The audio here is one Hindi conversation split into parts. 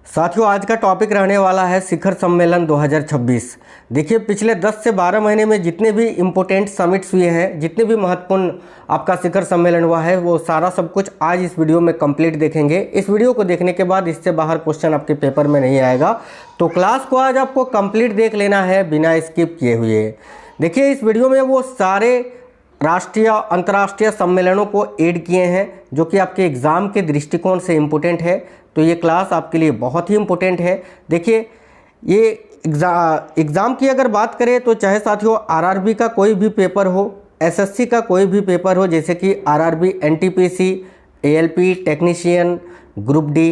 साथियों, आज का टॉपिक रहने वाला है शिखर सम्मेलन 2026। देखिए, पिछले 10 से 12 महीने में जितने भी इम्पोर्टेंट समिट्स हुए हैं, जितने भी महत्वपूर्ण आपका शिखर सम्मेलन हुआ है, वो सारा सब कुछ आज इस वीडियो में कंप्लीट देखेंगे। इस वीडियो को देखने के बाद इससे बाहर क्वेश्चन आपके पेपर में नहीं आएगा, तो क्लास को आज आपको कंप्लीट देख लेना है बिना स्किप किए हुए। देखिए, इस वीडियो में वो सारे राष्ट्रीय अंतर्राष्ट्रीय सम्मेलनों को ऐड किए हैं जो कि आपके एग्ज़ाम के दृष्टिकोण से इम्पोर्टेंट है, तो ये क्लास आपके लिए बहुत ही इम्पोर्टेंट है। देखिए, ये एग्ज़ाम की अगर बात करें तो चाहे साथियों आरआरबी का कोई भी पेपर हो, एसएससी का कोई भी पेपर हो, जैसे कि RRB, NTPC, ALP, technician, group D,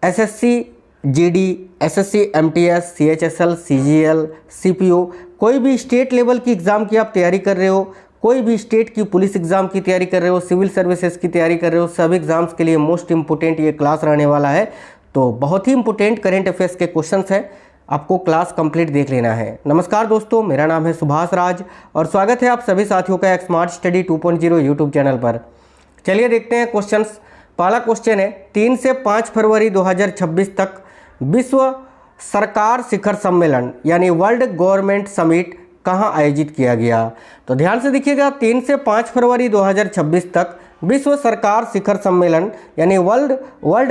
SSC GD, SSC MTS, CHSL, CGL, CPO, कोई भी स्टेट लेवल की एग्ज़ाम की आप तैयारी कर रहे हो, कोई भी स्टेट की पुलिस एग्ज़ाम की तैयारी कर रहे हो, सिविल सर्विसेज की तैयारी कर रहे हो, सभी एग्ज़ाम्स के लिए मोस्ट इंपोर्टेंट ये क्लास रहने वाला है। तो बहुत ही इंपोर्टेंट करंट अफेयर्स के क्वेश्चंस हैं, आपको क्लास कंप्लीट देख लेना है। नमस्कार दोस्तों, मेरा नाम है सुभाष राज और स्वागत है आप सभी साथियों का स्मार्ट स्टडी 2.0 यूट्यूब चैनल पर। चलिए देखते हैं क्वेश्चंस। पहला क्वेश्चन है, 3 से 5 फरवरी 2026 तक विश्व सरकार शिखर सम्मेलन यानी वर्ल्ड गवर्नमेंट समिट कहाँ आयोजित किया गया। तो ध्यान से देखिएगा, 3 से 5 फरवरी 2026 तक विश्व सरकार शिखर सम्मेलन यानी वर्ल्ड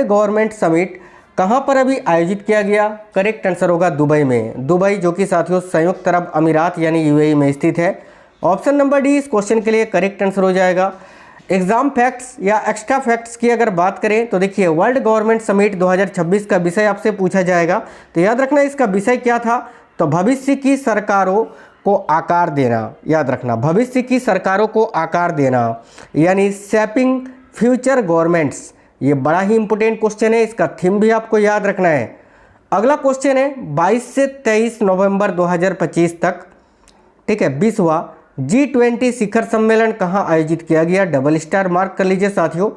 गवर्नमेंट समिट कहाँ पर अभी आयोजित किया गया। करेक्ट आंसर होगा दुबई में। दुबई जो कि साथियों संयुक्त अरब अमीरात यानी यूएई में स्थित है। ऑप्शन नंबर डी इस क्वेश्चन के लिए करेक्ट आंसर हो जाएगा। एग्जाम फैक्ट्स या एक्स्ट्रा फैक्ट्स की अगर बात करें तो देखिए, वर्ल्ड गवर्नमेंट समिट 2026 का विषय आपसे पूछा जाएगा, तो याद रखना इसका विषय क्या था। तो भविष्य की सरकारों को आकार देना, याद रखना, भविष्य की सरकारों को आकार देना यानी शेपिंग फ्यूचर गवर्नमेंट्स। ये बड़ा ही इंपॉर्टेंट क्वेश्चन है, इसका थीम भी आपको याद रखना है। अगला क्वेश्चन है, 22 से 23 नवंबर 2025 तक, ठीक है, 20वां G20 शिखर सम्मेलन कहाँ आयोजित किया गया। डबल स्टार मार्क कर लीजिए साथियों।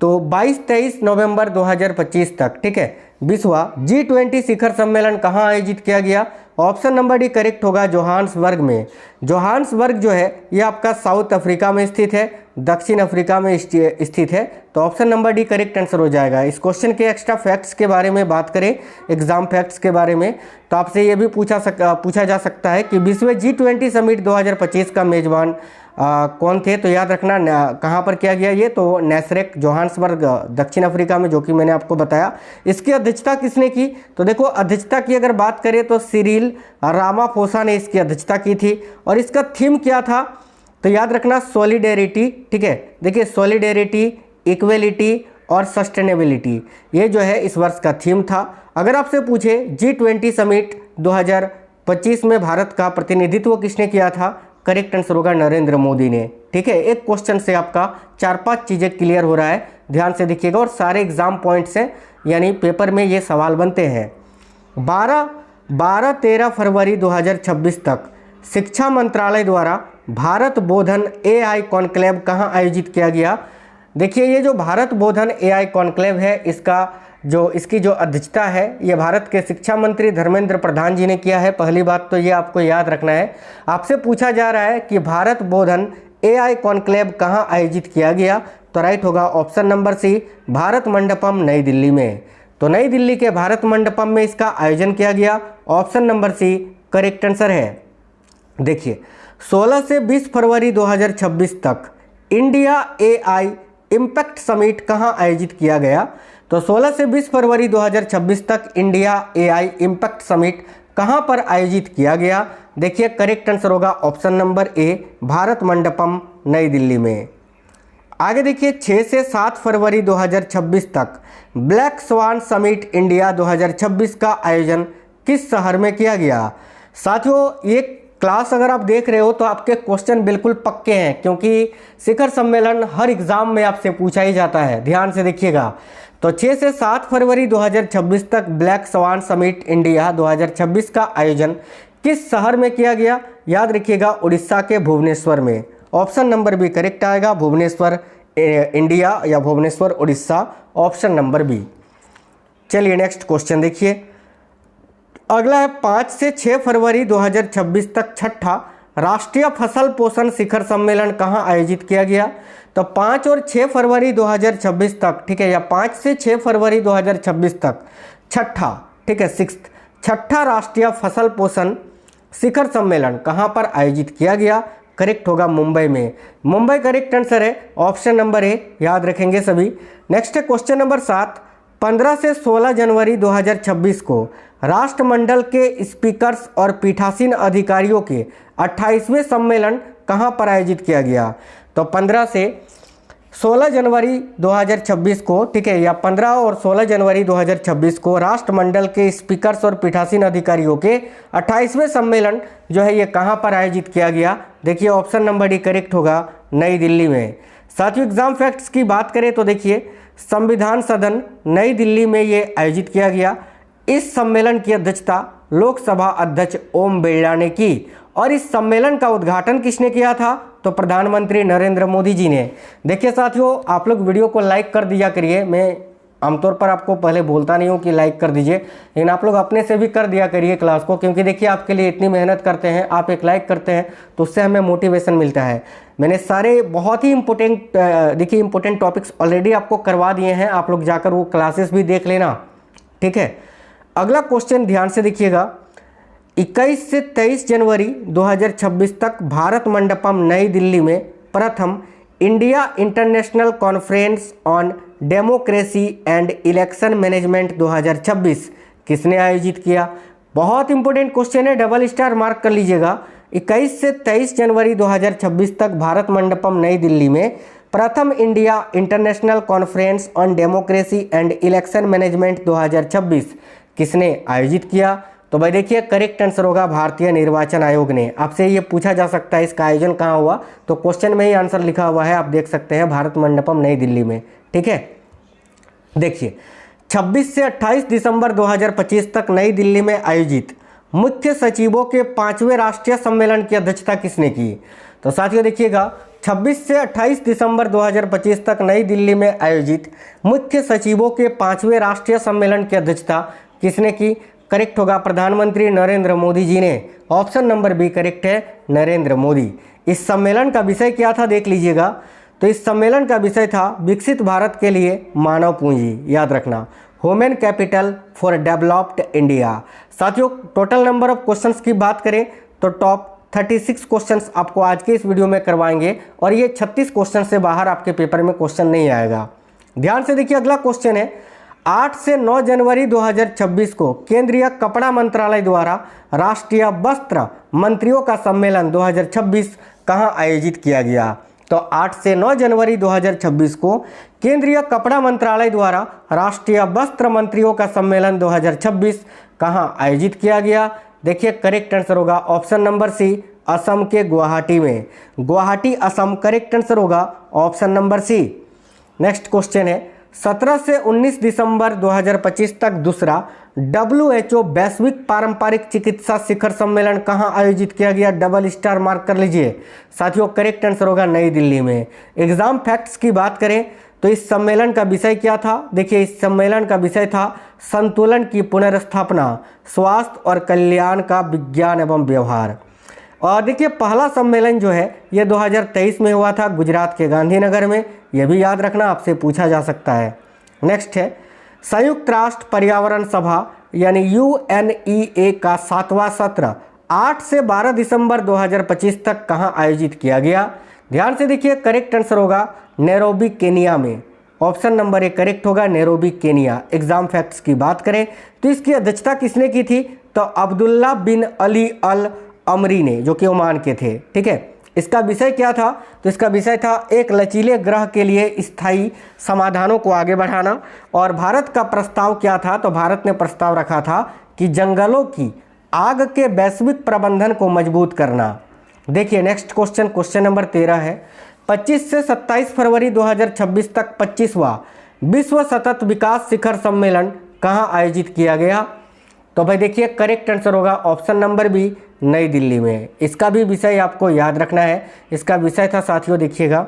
तो 22-23 नवंबर 2025 तक, ठीक है, 20वां G20 शिखर सम्मेलन कहाँ आयोजित किया गया। ऑप्शन नंबर डी करेक्ट होगा, जोहान्सबर्ग में। जोहान्सबर्ग जो है ये आपका साउथ अफ्रीका में स्थित है, दक्षिण अफ्रीका में स्थित है। तो option number D correct answer हो जाएगा। इस क्वेश्चन के एक्स्ट्रा फैक्ट्स के बारे में बात करें, एग्जाम फैक्ट्स के बारे में, तो आपसे ये भी पूछा जा सकता है कि विश्व G20 समिट 2025 का मेजबान कौन थे। तो याद रखना कहाँ पर किया गया ये, तो नैसरेक, जोहान्सबर्ग, दक्षिण अफ्रीका में, जो कि मैंने आपको बताया। इसकी अध्यक्षता किसने की। तो देखो, अध्यक्षता की अगर बात करें तो सिरिल रामाफोसा ने इसकी अध्यक्षता की थी। और इसका थीम क्या था, तो याद रखना सॉलिडेरिटी, ठीक है। देखिए, सॉलिडेरिटी, इक्वेलिटी और सस्टेनेबिलिटी, ये जो है इस वर्ष का थीम था। अगर आपसे पूछे G20 समिट 2025 में भारत का प्रतिनिधित्व किसने किया था, करेक्ट आंसर होगा नरेंद्र मोदी ने। ठीक है, एक क्वेश्चन से आपका 4-5 चीज़ें क्लियर हो रहा है, ध्यान से देखिएगा। और सारे एग्जाम पॉइंट्स हैं, यानी पेपर में ये सवाल बनते हैं। 12-13 फरवरी 2026 तक शिक्षा मंत्रालय द्वारा भारत बोधन AI कॉन्क्लेव कहाँ आयोजित किया गया। देखिए, ये जो भारत बोधन AI कॉन्क्लेव है, इसकी जो अध्यक्षता है ये भारत के शिक्षा मंत्री धर्मेंद्र प्रधान जी ने किया है। पहली बात तो ये आपको याद रखना है। आपसे पूछा जा रहा है कि भारत बोधन AI कॉन्क्लेव कहाँ आयोजित किया गया, तो राइट होगा option number C, Bharat Mandapam New Delhi में। तो नई दिल्ली के भारत मंडपम में इसका आयोजन किया गया। Option number C correct answer है। देखिए, 16 से 20 फरवरी 2026 तक इंडिया AI इम्पैक्ट समिट कहाँ आयोजित किया गया। तो 16 से 20 फरवरी 2026 तक इंडिया AI इम्पैक्ट समिट कहाँ पर आयोजित किया गया। देखिए, करेक्ट आंसर होगा ऑप्शन नंबर ए, भारत मंडपम नई दिल्ली में। आगे देखिए, 6 से 7 फरवरी 2026 तक ब्लैक स्वान समिट इंडिया 2026 का आयोजन किस शहर में किया गया। साथियों, ये क्लास अगर आप देख रहे हो तो आपके क्वेश्चन बिल्कुल पक्के हैं, क्योंकि शिखर सम्मेलन हर एग्जाम में आपसे पूछा ही जाता है। ध्यान से देखिएगा। तो 6 से 7 फरवरी 2026 तक ब्लैक स्वान समिट इंडिया 2026 का आयोजन किस शहर में किया गया। याद रखिएगा, उड़ीसा के भुवनेश्वर में। ऑप्शन नंबर बी करेक्ट आएगा, भुवनेश्वर इंडिया या Bhubaneswar Orissa, option number B. चलिए नेक्स्ट क्वेश्चन देखिए। अगला है, 5 से 6 फरवरी 2026 तक छठा राष्ट्रीय फसल पोषण शिखर सम्मेलन कहाँ आयोजित किया गया। तो 5 और 6 फरवरी 2026 तक, ठीक है, या 5 से 6 फरवरी 2026 तक छठा, ठीक है, सिक्स्थ, छठा राष्ट्रीय फसल पोषण शिखर सम्मेलन कहाँ पर आयोजित किया गया? करेक्ट होगा मुंबई में। मुंबई करेक्ट आंसर है, ऑप्शन नंबर ए, याद रखेंगे सभी। नेक्स्ट है क्वेश्चन नंबर 7, 15 से 16 जनवरी 2026 को राष्ट्रमंडल के स्पीकर्स और पीठासीन अधिकारियों के 28वें सम्मेलन कहाँ पर आयोजित किया गया? तो 15 से 16 जनवरी 2026 को, ठीक है, या 15 और 16 जनवरी 2026 को राष्ट्रमंडल के स्पीकर्स और पीठासीन अधिकारियों के 28वें सम्मेलन जो है ये कहाँ पर आयोजित किया गया? देखिए ऑप्शन नंबर डी करेक्ट होगा, नई दिल्ली में। साथियों एग्जाम फैक्ट्स की बात करें तो देखिए संविधान सदन नई दिल्ली में ये आयोजित किया गया। इस सम्मेलन की अध्यक्षता लोकसभा अध्यक्ष ओम बिरला ने की और इस सम्मेलन का उद्घाटन किसने किया था? तो प्रधानमंत्री नरेंद्र मोदी जी ने। देखिए साथियों आप लोग वीडियो को लाइक कर दिया करिए, मैं आमतौर पर आपको पहले बोलता नहीं हूँ कि लाइक कर दीजिए, लेकिन आप लोग अपने से भी कर दिया करिए क्लास को, क्योंकि देखिए आपके लिए इतनी मेहनत करते हैं, आप एक लाइक करते हैं तो उससे हमें मोटिवेशन मिलता है। मैंने सारे बहुत ही इंपॉर्टेंट देखिए इंपॉर्टेंट टॉपिक्स ऑलरेडी आपको करवा दिए हैं, आप लोग जाकर वो क्लासेस भी देख लेना, ठीक है। अगला क्वेश्चन ध्यान से देखिएगा, 21 से 23 जनवरी 2026 तक भारत मंडपम नई दिल्ली में प्रथम India international conference on democracy and election management 2026 किसने आयोजित किया? बहुत इंपॉर्टेंट क्वेश्चन है, डबल स्टार मार्क कर लीजिएगा। 21 से 23 जनवरी 2026 तक भारत मंडपम नई दिल्ली में प्रथम India international conference on democracy and election management 2026 किसने आयोजित किया? तो भाई देखिए करेक्ट आंसर होगा भारतीय निर्वाचन आयोग ने। आपसे ये पूछा जा सकता है इसका आयोजन कहाँ हुआ, तो क्वेश्चन में ही आंसर लिखा हुआ है, आप देख सकते हैं, भारत मंडपम नई दिल्ली में, ठीक है। देखिए 26 से 28 दिसंबर 2025 तक नई दिल्ली में आयोजित मुख्य सचिवों के 5वें राष्ट्रीय सम्मेलन की अध्यक्षता किसने की? तो साथियों देखिएगा 26 से 28 दिसंबर 2025 तक नई दिल्ली में आयोजित मुख्य सचिवों के 5वें राष्ट्रीय सम्मेलन की अध्यक्षता किसने की? करेक्ट होगा प्रधानमंत्री नरेंद्र मोदी जी ने। ऑप्शन नंबर बी करेक्ट है, नरेंद्र मोदी। इस सम्मेलन का विषय क्या था देख लीजिएगा, तो इस सम्मेलन का विषय था विकसित भारत के लिए मानव पूंजी, याद रखना, human capital for developed India. साथियों टोटल नंबर ऑफ क्वेश्चंस की बात करें तो टॉप 36 क्वेश्चंस आपको आज के इस वीडियो में करवाएंगे और ये 36 क्वेश्चन से बाहर आपके पेपर में क्वेश्चन नहीं आएगा। ध्यान से देखिए अगला क्वेश्चन है, 8 से 9 जनवरी 2026 को केंद्रीय कपड़ा मंत्रालय द्वारा राष्ट्रीय वस्त्र मंत्रियों का सम्मेलन 2026 कहां आयोजित किया गया? तो 8 से 9 जनवरी 2026 को केंद्रीय कपड़ा मंत्रालय द्वारा राष्ट्रीय वस्त्र मंत्रियों का सम्मेलन 2026 कहां आयोजित किया गया? देखिए करेक्ट आंसर होगा ऑप्शन नंबर सी, असम के गुवाहाटी में। गुवाहाटी असम करेक्ट आंसर होगा option number C. Next question है, 17 से 19 दिसंबर 2025 तक दूसरा WHO वैश्विक पारंपरिक चिकित्सा शिखर सम्मेलन कहां आयोजित किया गया? डबल स्टार मार्क कर लीजिए। साथियों करेक्ट आंसर होगा नई दिल्ली में। एग्जाम फैक्ट्स की बात करें तो इस सम्मेलन का विषय क्या था? देखिए इस सम्मेलन का विषय था संतुलन की पुनर्स्थापना, स्वास्थ्य और कल्याण का विज्ञान एवं व्यवहार। और देखिए पहला सम्मेलन जो है ये 2023 में हुआ था गुजरात के गांधीनगर में, यह भी याद रखना, आपसे पूछा जा सकता है। नेक्स्ट है संयुक्त राष्ट्र पर्यावरण सभा यानी UNEA का 7वां सत्र 8 से 12 दिसंबर 2025 तक कहां आयोजित किया गया? ध्यान से देखिए करेक्ट आंसर होगा नैरोबी केनिया में। ऑप्शन नंबर ए करेक्ट होगा, नैरोबी केनिया। एग्जाम फैक्ट्स की बात करें तो इसकी अध्यक्षता किसने की थी? तो अब्दुल्ला बिन अली अल अमरी ने, जो कि ओमान के थे, ठीक है। इसका विषय क्या था? तो इसका विषय था एक लचीले ग्रह के लिए स्थायी समाधानों को आगे बढ़ाना। और भारत का प्रस्ताव क्या था? तो भारत ने प्रस्ताव रखा था कि जंगलों की आग के वैश्विक प्रबंधन को मजबूत करना। देखिए नेक्स्ट क्वेश्चन, क्वेश्चन नंबर 13 है, 25 से 27 फरवरी 2026 तक 25वां विश्व सतत विकास शिखर सम्मेलन कहां आयोजित किया गया? तो भाई देखिए करेक्ट आंसर होगा ऑप्शन नंबर बी, नई दिल्ली में। इसका भी विषय आपको याद रखना है। इसका विषय था साथियों देखिएगा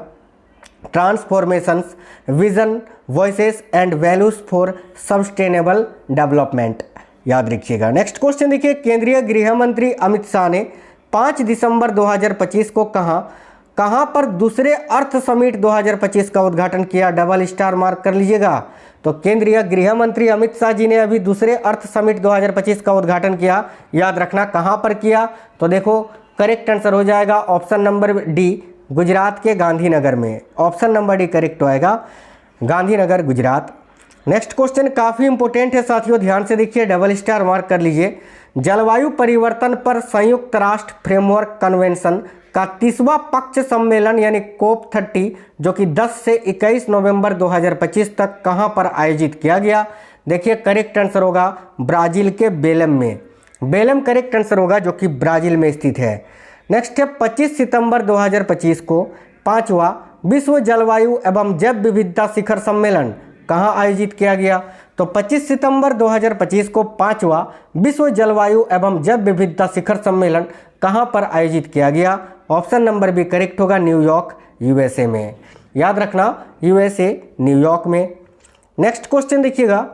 transformations, vision, voices and values for sustainable development, याद रखिएगा। नेक्स्ट क्वेश्चन देखिए, केंद्रीय गृह मंत्री अमित शाह ने 5 दिसंबर 2025 को कहां पर दूसरे अर्थ समिट 2025 का उद्घाटन किया? डबल स्टार मार्क कर लीजिएगा। तो केंद्रीय गृह मंत्री अमित शाह जी ने अभी दूसरे अर्थ समिट 2025 का उद्घाटन किया। याद रखना कहाँ पर किया, तो देखो करेक्ट आंसर हो जाएगा ऑप्शन नंबर डी, गुजरात के गांधीनगर में। ऑप्शन नंबर डी करेक्ट होएगा, गांधीनगर गुजरात। नेक्स्ट क्वेश्चन काफ़ी इंपॉर्टेंट है साथियों, ध्यान से देखिए, डबल स्टार मार्क कर लीजिए। जलवायु परिवर्तन पर संयुक्त राष्ट्र फ्रेमवर्क कन्वेंशन का 30वां पक्ष सम्मेलन यानी COP 30 जो कि 10 से 21 नवंबर 2025 तक कहां पर आयोजित किया गया। देखिए करेक्ट आंसर होगा ब्राजील के बेलम में। बेलम करेक्ट आंसर होगा जो कि ब्राजील में स्थित है। नेक्स्ट है 25 सितंबर 2025 को 5वां विश्व जलवायु एवं जैव विविधता शिखर सम्मेलन कहां आयोजित किया गया। तो 25 सितंबर 2025 को 5वां विश्व जलवायु एवं जैव विविधता शिखर सम्मेलन कहां पर आयोजित किया गया। ऑप्शन नंबर बी करेक्ट होगा, न्यूयॉर्क यूएसए में। याद रखना यूएसए न्यूयॉर्क में। नेक्स्ट क्वेश्चन देखिएगा,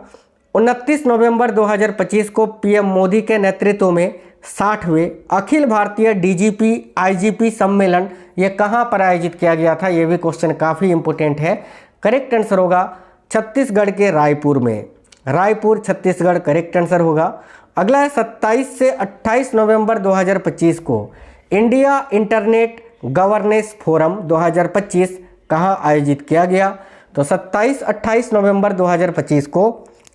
29 नवंबर 2025 को पीएम मोदी के नेतृत्व में 60वें अखिल भारतीय डीजीपी आईजीपी सम्मेलन ये कहां पर आयोजित किया गया था। ये भी क्वेश्चन काफ़ी इंपॉर्टेंट है। करेक्ट आंसर होगा छत्तीसगढ़ के रायपुर में। रायपुर छत्तीसगढ़ करेक्ट आंसर होगा। अगला है 27 से 28 नवंबर 2025 को इंडिया इंटरनेट गवर्नेंस फोरम 2025 कहां आयोजित किया गया। तो 27-28 नवंबर 2025 को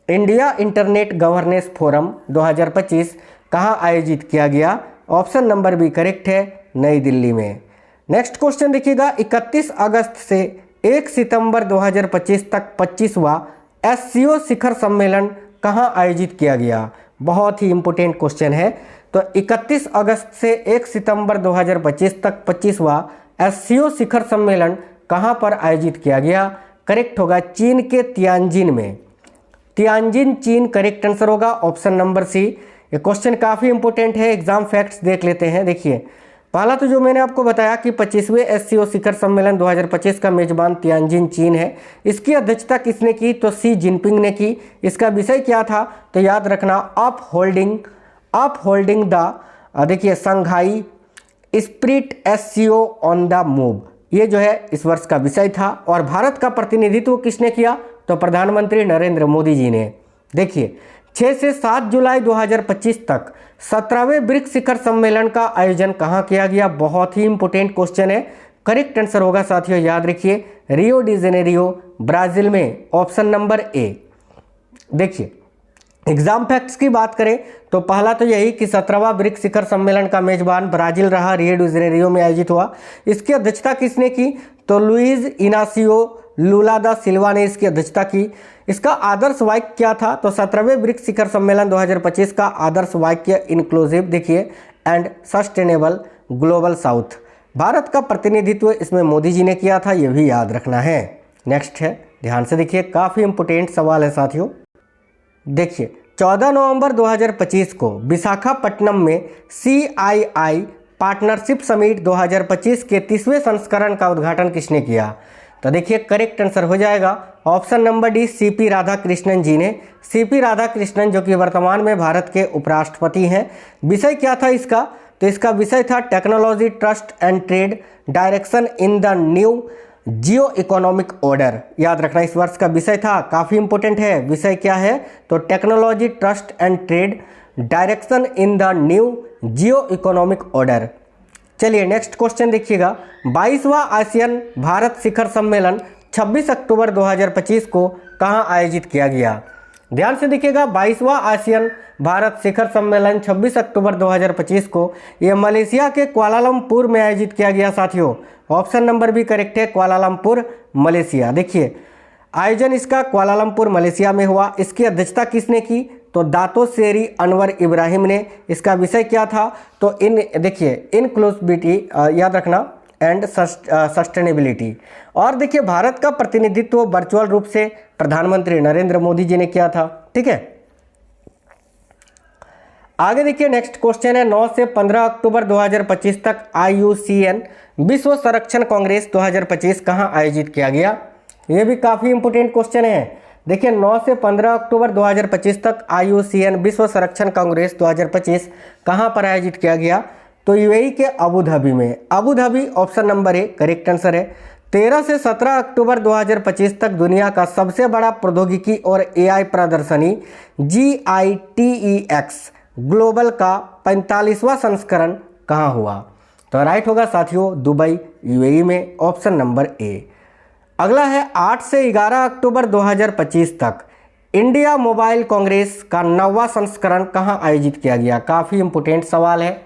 इंडिया इंटरनेट गवर्नेंस फोरम 2025 कहां आयोजित किया गया। ऑप्शन नंबर बी करेक्ट है, नई दिल्ली में। नेक्स्ट क्वेश्चन देखिएगा, 31 अगस्त से 1 सितंबर 2025 तक 25वां SCO शिखर सम्मेलन कहां आयोजित किया गया। बहुत ही इंपॉर्टेंट क्वेश्चन है। तो 31 अगस्त से 1 सितंबर 2025 तक 25वां SCO शिखर सम्मेलन कहां पर आयोजित किया गया। करेक्ट होगा चीन के तियानजिन में। तियानजिन चीन करेक्ट आंसर होगा, ऑप्शन नंबर सी। ये क्वेश्चन काफ़ी इंपॉर्टेंट है, एग्जाम फैक्ट्स देख लेते हैं। देखिए पहला तो जो मैंने आपको बताया कि 25वें SCO शिखर सम्मेलन 2025 का मेजबान तियानजिन चीन है। इसकी अध्यक्षता किसने की, तो सी जिनपिंग ने की। इसका विषय क्या था, तो याद रखना अप होल्डिंग द देखिए Shanghai spirit SCO on the move, ये जो है इस वर्ष का विषय था। और भारत का प्रतिनिधित्व किसने किया, तो प्रधानमंत्री नरेंद्र मोदी जी ने। देखिए 6 से 7 जुलाई 2025 तक 17वें ब्रिक्स शिखर सम्मेलन का आयोजन कहां किया गया। बहुत ही इंपॉर्टेंट क्वेश्चन है। करेक्ट आंसर होगा साथियों, याद रखिए रियो डी जेनेरियो ब्राजील में। ऑप्शन नंबर ए। देखिए एग्जाम फैक्ट्स की बात करें तो पहला तो यही कि 17वां ब्रिक्स शिखर सम्मेलन का मेजबान ब्राजील रहा, रियो डी जेनेरियो में आयोजित हुआ। इसकी अध्यक्षता किसने की, तो लुइज इनासियो लुला दा सिल्वा ने इसकी अध्यक्षता की। इसका आदर्श वाक्य क्या था, तो 17वें ब्रिक्स शिखर सम्मेलन 2025 का आदर्श वाक्य इंक्लूसिव देखिए and sustainable global south. Bharat का प्रतिनिधित्व इसमें मोदी जी ने किया था, ये भी याद रखना है। नेक्स्ट है, ध्यान से देखिए, काफ़ी इंपोर्टेंट सवाल है साथियों। देखिए 14 नवंबर 2025 को विशाखापट्टनम में CII पार्टनरशिप समिट 2025 के 30वें संस्करण का उद्घाटन किसने किया। तो देखिए करेक्ट आंसर हो जाएगा option number D, CP Radhakrishnan ji ने। CP राधाकृष्णन जो कि वर्तमान में भारत के उपराष्ट्रपति हैं। विषय क्या था इसका, तो इसका विषय था technology trust and trade direction in the new Jio economic order. याद रखना इस वर्ष का विषय था, काफ़ी इंपॉर्टेंट है। विषय क्या है, तो technology trust and trade direction in the new Jio economic order. चलिए नेक्स्ट क्वेश्चन देखिएगा, 22वां आसियान भारत शिखर सम्मेलन 26 अक्टूबर 2025 को कहां आयोजित किया गया। ध्यान से देखिएगा, 22वां आसियान भारत शिखर सम्मेलन 26 अक्टूबर 2025 को ये मलेशिया के कुआलालंपुर में आयोजित किया गया साथियों। ऑप्शन नंबर भी करेक्ट है, कुआलालंपुर मलेशिया। देखिए आयोजन इसका कुआलालंपुर मलेशिया में हुआ। इसकी अध्यक्षता किसने की, तो दातो सेरी अनवर इब्राहिम ने। इसका विषय क्या था, तो देखिए इनक्लूसिविटी याद रखना एंड सस्टेनेबिलिटी। और देखिए भारत का प्रतिनिधित्व वर्चुअल रूप से प्रधानमंत्री नरेंद्र मोदी जी ने किया था। ठीक है, आगे देखिए नेक्स्ट क्वेश्चन है, 9 से 15 अक्टूबर 2025 तक IUCN विश्व संरक्षण कांग्रेस 2025 कहां आयोजित किया गया। यह भी काफ़ी इंपोर्टेंट क्वेश्चन है। देखिए 9 से 15 अक्टूबर 2025 तक IUCN विश्व संरक्षण कांग्रेस 2025 कहां पर आयोजित किया गया, तो UAE के अबू धाबी में। Abu Dhabi option number A correct answer है। 13 से 17 अक्टूबर 2025 तक दुनिया का सबसे बड़ा प्रौद्योगिकी और एआई प्रदर्शनी GITEX ग्लोबल का 45वां संस्करण कहाँ हुआ? तो राइट होगा साथियों दुबई UAE में, ऑप्शन नंबर ए। अगला है 8 से 11 अक्टूबर 2025 तक इंडिया मोबाइल कांग्रेस का 9वां संस्करण कहाँ आयोजित किया गया? काफ़ी इंपोर्टेंट सवाल है।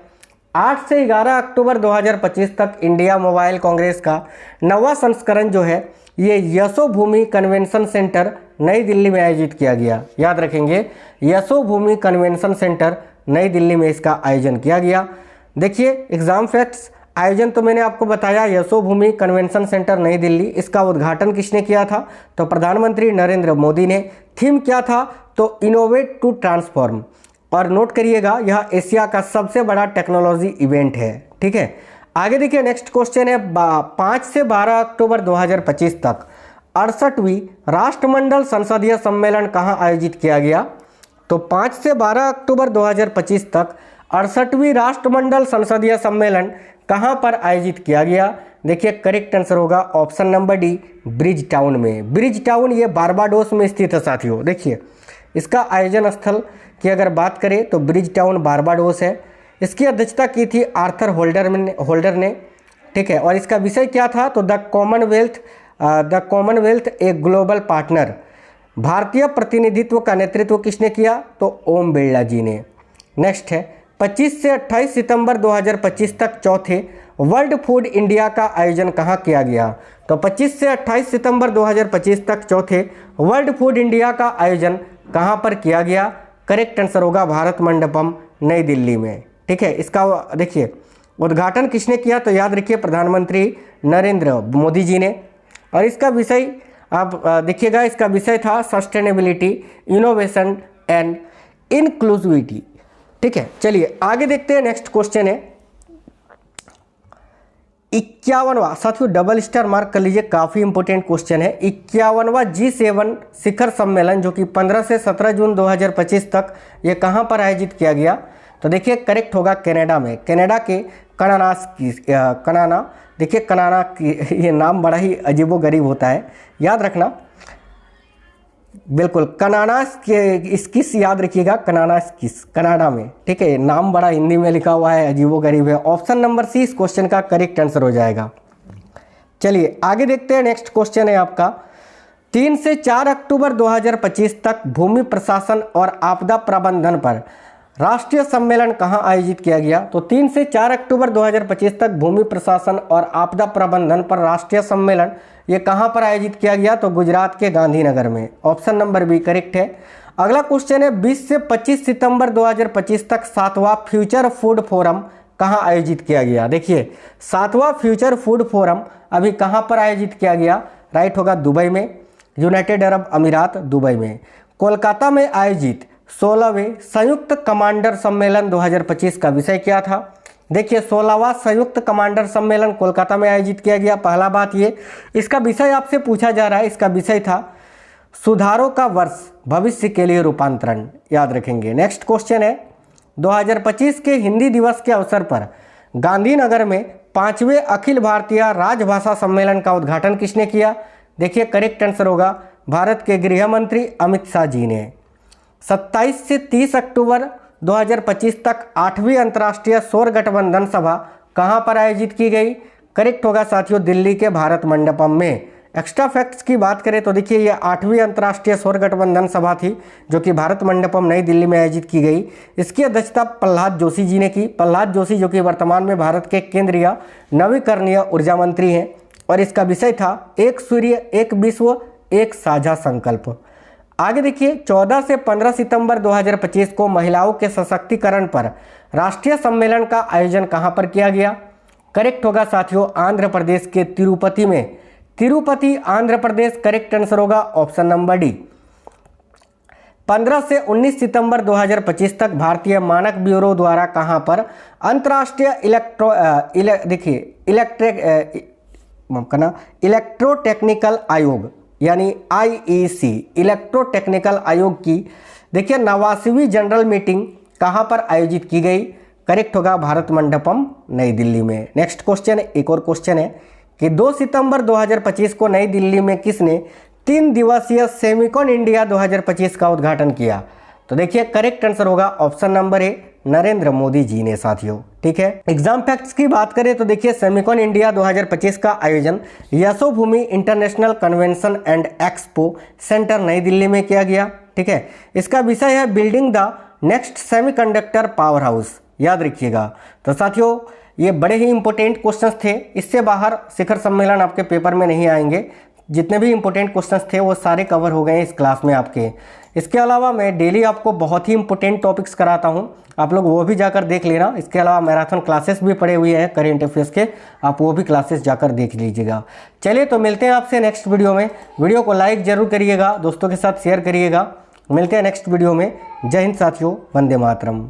8 से 11 अक्टूबर 2025 तक इंडिया मोबाइल कांग्रेस का 9वां संस्करण जो है ये यशोभूमि कन्वेंशन सेंटर नई दिल्ली में आयोजित किया गया। याद रखेंगे, यशोभूमि कन्वेंशन सेंटर नई दिल्ली में इसका आयोजन किया गया। देखिए एग्जाम फैक्ट्स, आयोजन तो मैंने आपको बताया यशोभूमि कन्वेंशन सेंटर नई दिल्ली। इसका उद्घाटन किसने किया था? तो प्रधानमंत्री नरेंद्र मोदी ने। थीम क्या था? तो इनोवेट टू ट्रांसफॉर्म। और नोट करिएगा यह एशिया का सबसे बड़ा टेक्नोलॉजी इवेंट है। ठीक है, आगे देखिए नेक्स्ट क्वेश्चन है 5 से 12 अक्टूबर 2025 तक 68वीं राष्ट्रमंडल संसदीय सम्मेलन कहाँ आयोजित किया गया? तो 5 से 12 अक्टूबर 2025 तक 68वीं राष्ट्रमंडल संसदीय सम्मेलन कहाँ पर आयोजित किया गया? देखिए करेक्ट आंसर होगा option number D, bridge town में। ब्रिज टाउन ये बारबाडोस में स्थित है साथियों। देखिए इसका आयोजन स्थल की अगर बात करें तो ब्रिज टाउन बारबाडोस है। इसकी अध्यक्षता की थी आर्थर होल्डर ने। ठीक है, और इसका विषय क्या था? तो the Commonwealth a global partner. भारतीय प्रतिनिधित्व का नेतृत्व किसने किया? तो ओम बिरला जी ने। नेक्स्ट है 25 से 28 सितंबर 2025 तक चौथे वर्ल्ड फूड इंडिया का आयोजन कहाँ किया गया? तो 25 से 28 सितंबर 2025 तक चौथे वर्ल्ड फूड इंडिया का आयोजन कहाँ पर किया गया? करेक्ट आंसर होगा भारत मंडपम नई दिल्ली में। ठीक है, इसका देखिए उद्घाटन किसने किया? तो याद रखिए प्रधानमंत्री नरेंद्र मोदी जी ने। और इसका विषय आप देखिएगा, इसका विषय था सस्टेनेबिलिटी, इनोवेशन एंड इंक्लूसिविटी। ठीक है, चलिए आगे देखते हैं। नेक्स्ट क्वेश्चन है 51वां, साथियों डबल स्टार मार्क कर लीजिए, काफ़ी इंपॉर्टेंट क्वेश्चन है। 51वां G7 शिखर सम्मेलन जो कि 15 से 17 जून 2025 तक ये कहाँ पर आयोजित किया गया? तो देखिए करेक्ट होगा कनाडा में। कनाडा के कनाना। देखिए कनाना की ये नाम बड़ा ही अजीबोगरीब होता है, याद रखना। बिल्कुल कनाना स्किस याद रखिएगा, कनाना स्किस कनाडा में। ठीक है, नाम बड़ा हिंदी में लिखा हुआ है, अजीबोगरीब है। ऑप्शन नंबर सी इस क्वेश्चन का करेक्ट आंसर हो जाएगा। चलिए आगे देखते हैं। नेक्स्ट क्वेश्चन है आपका 3 से 4 अक्टूबर 2025 तक भूमि प्रशासन और आपदा प्रबंधन पर राष्ट्रीय सम्मेलन कहाँ आयोजित किया गया? तो 3 से 4 अक्टूबर 2025 तक भूमि प्रशासन और आपदा प्रबंधन पर राष्ट्रीय सम्मेलन ये कहाँ पर आयोजित किया गया? तो गुजरात के गांधीनगर में। ऑप्शन नंबर बी करेक्ट है। अगला क्वेश्चन है 20 से 25 सितंबर 2025 तक 7वां फ्यूचर फूड फोरम कहाँ आयोजित किया गया? देखिए 7वां फ्यूचर फूड फोरम अभी कहाँ पर आयोजित किया गया? राइट होगा दुबई में, यूनाइटेड अरब अमीरात दुबई में। कोलकाता में आयोजित 16वें संयुक्त कमांडर सम्मेलन 2025 का विषय क्या था? देखिए 16वां संयुक्त कमांडर सम्मेलन कोलकाता में आयोजित किया गया। पहला बात ये, इसका विषय आपसे पूछा जा रहा है, इसका विषय था सुधारों का वर्ष भविष्य के लिए रूपांतरण। याद रखेंगे। नेक्स्ट क्वेश्चन है 2025 के हिंदी दिवस के अवसर पर गांधीनगर में 5वें अखिल भारतीय राजभाषा सम्मेलन का उद्घाटन किसने किया? देखिए करेक्ट आंसर होगा भारत के गृह मंत्री अमित शाह जी ने। 27 से 30 अक्टूबर 2025 तक 8वीं अंतर्राष्ट्रीय सौर गठबंधन सभा कहाँ पर आयोजित की गई? करेक्ट होगा साथियों दिल्ली के भारत मंडपम में। एक्स्ट्रा फैक्ट्स की बात करें तो देखिए ये 8वीं अंतर्राष्ट्रीय सौर गठबंधन सभा थी जो कि भारत मंडपम नई दिल्ली में आयोजित की गई। इसकी अध्यक्षता प्रहलाद जोशी जी ने की। प्रहलाद जोशी जो कि वर्तमान में भारत के केंद्रीय नवीकरणीय ऊर्जा मंत्री हैं। और इसका विषय था एक सूर्य एक विश्व एक साझा संकल्प। आगे देखिए 14 से 15 सितंबर 2025 को महिलाओं के सशक्तिकरण पर राष्ट्रीय सम्मेलन का आयोजन कहां पर किया गया? करेक्ट होगा साथियों आंध्र प्रदेश के तिरुपति में। तिरुपति आंध्र प्रदेश करेक्ट आंसर होगा ऑप्शन नंबर डी। 15 से 19 सितंबर 2025 तक भारतीय मानक ब्यूरो द्वारा कहां पर अंतर्राष्ट्रीय इलेक्ट्रोटेक्निकल आयोग यानी IEC इलेक्ट्रोटेक्निकल आयोग की देखिए 89वीं जनरल मीटिंग कहां पर आयोजित की गई? करेक्ट होगा भारत मंडपम नई दिल्ली में। नेक्स्ट क्वेश्चन, एक और क्वेश्चन है कि 2 सितंबर 2025 को नई दिल्ली में किसने 3 दिवसीय सेमिकॉन इंडिया 2025 का उद्घाटन किया? तो देखिए करेक्ट आंसर होगा option number A, Narendra Modi ji ने साथियों। ठीक है, एग्जाम फैक्ट्स की बात करें तो देखिए सेमिकॉन इंडिया 2025 का आयोजन Yashobhoomi international convention and expo centre नई दिल्ली में किया गया। ठीक है, इसका विषय है building the next semiconductor power house, याद रखिएगा। तो साथियों ये बड़े ही इंपॉर्टेंट क्वेश्चंस थे, इससे बाहर शिखर सम्मेलन आपके पेपर में नहीं आएंगे। जितने भी इंपॉर्टेंट क्वेश्चंस थे वो सारे कवर हो गए इस क्लास में आपके। इसके अलावा मैं डेली आपको बहुत ही इंपॉर्टेंट टॉपिक्स कराता हूँ, आप लोग वो भी जाकर देख लेना। इसके अलावा मैराथन क्लासेस भी पड़े हुए हैं करेंट अफेयर्स के, आप वो भी क्लासेस जाकर देख लीजिएगा। चलिए तो मिलते हैं आपसे नेक्स्ट वीडियो में। वीडियो को लाइक जरूर करिएगा, दोस्तों के साथ शेयर करिएगा। मिलते हैं नेक्स्ट वीडियो में। जय हिंद साथियों, वंदे मातरम।